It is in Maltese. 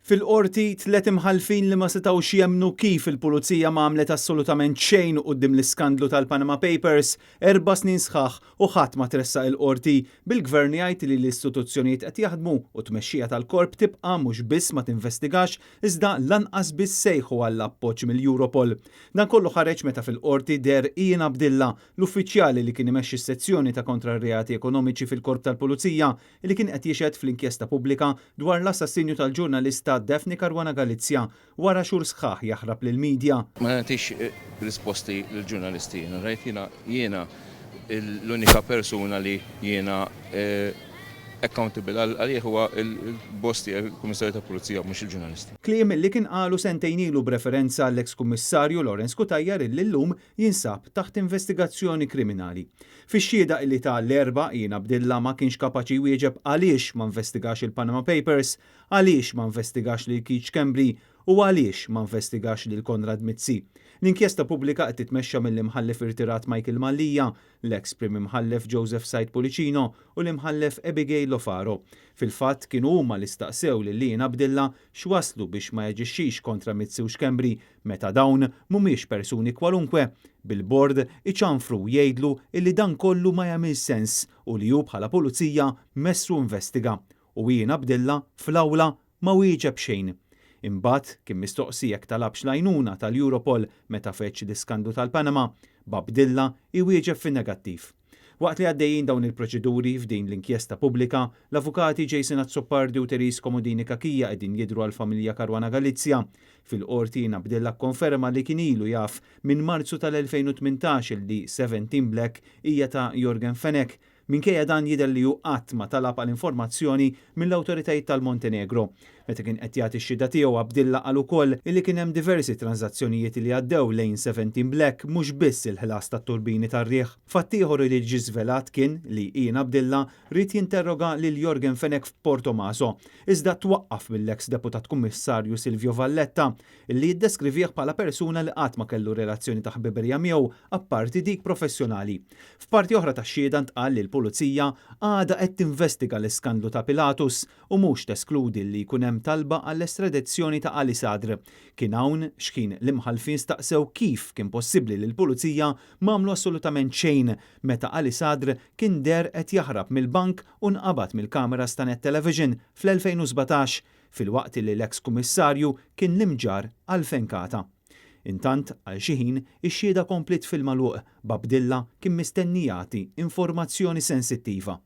Fil-qorti tliet imħalfin li ma setgħux jemmnu kif il-pulizija ma għamlet assolutament xejn quddiem l-iskandlu tal-Panama Papers 4 snin sħaħ u ħadd ma tressaq il-qorti bil-gvern jgħid li l-istituzzjonijiet qed jaħdmu u tmexxija tal-korp tibqa' mhux biss ma tinvestigax iżda lanqas biss sejħu għall-appoġġ mill-Europol. Dan kollu ħareġ meta fil-qorti der Ian Abdillah, l-uffiċjali li kien imexxi s-sezzjoni ta' kontrarreati ekonomiċi fil-korp tal-Pulizija li kien qed jixhed fl-inkjesta pubblika dwar l-assassinju tal-ġurnalista Daphne Caruana Galizia wara xhur sħaħ jaħrab lill-medja. Ma nagħtix risposti lill-ġurnalisti, rajt jiena l-unika persuna li jiena accountable għalih huwa il-boss tiegħi il-Kummissarju tal-Pulizija mhux il-ġurnalisti. Kliem li kien qalu sentejn ilu b'referenza għall-eks kummissarju Lawrence Cutajar illi llum jinsab taħt investigazzjoni kriminali. Fix-xhieda illi ta' l-erba' Ian Abdillah ma kienx kapaċi jwieġeb għaliex ma investigax il-Panama Papers, għaliex ma investigax lil Keith Schembri u għaliex ma investigax lil Konrad Mizzi. L-inkjesta pubblika qed titmexxa mill-imħallef irtirat Michael Mallija, l-eks prim imħallef Joseph Said Policino u l-imħallef Abigail Lofaro. Fil-fatt kienu huma li staqsew lil Ian Abdillah x'waslu biex ma jaġixxix kontra Mizzi u Schembri meta dawn mhumiex persuni kwalunkwe. Bil-bord iċanfru jgħidlu illi dan kollu ma jagħmel sens u li hu bħala pulizija messru investiga. U Ian Abdillah fl-awla ma wieġeb xejn. Imbagħad kien mistoqsi jekk talabx l-għajnuna tal-Europol meta feċ l-iskandlu tal-Panama, b'Abdillah iwieġeb fin-negattiv. Waqt li għaddejjin dawn il-proċeduri f'din l-inkjesta pubblika, l-avukati Jason Azzopardi u Teris Komodini Kakija qegħdin jidhru għall-familja Caruana Galizia. Fil-qorti Abdillah konferma li kien ilu jaf minn Marzu tal-2018 li 17 Black hija ta' Jorgen Fenek. Minkejja dan jidher li hu qatt ma talab għal informazzjoni mill-awtoritajiet tal-Montenegro. Meta kien qed jagħti x-xhieda tiegħu Abdillah qal ukoll illi kien hemm diversi transazzjonijiet li għaddew lejn 17 Black mhux biss il-ħlas tat-turbini tar-riħ. Fatt ieħor li ġie żvelat kien li Ian Abdillah rid jinterroga lil Jorgen Fenek f'Porto Maso, iżda twaqqaf mill-eks deputat kummissarju Silvio Valletta illi jiddeskrivih bħala persuna li qatt ma kellu relazzjoni ta' ħbiberija miegħu apparti dik professjonali. F'parti oħra tax-xhieda ntqal li l-pulizija għadha qed tinvestiga l-iskandlu ta' Pilatus u mhux teskludi li jkun hemm talba għall-estradizzjoni ta' Ali Sadr. Kien hawn x'kien l-imħalfin staqsew kif kien possibbli li l-pulizija m'għamlu assolutament xejn meta Ali Sadr kien der qed jaħrab mill-bank u nqabad mill-kameras ta' Net Television fl-2017 filwaqt li l-eks kummissarju kien l-imġar għal fenkata. Intant għal xi ħin ix-xhieda komplit fil-magħluq b'Abdillah kien mistenni jagħti informazzjoni sensittiva.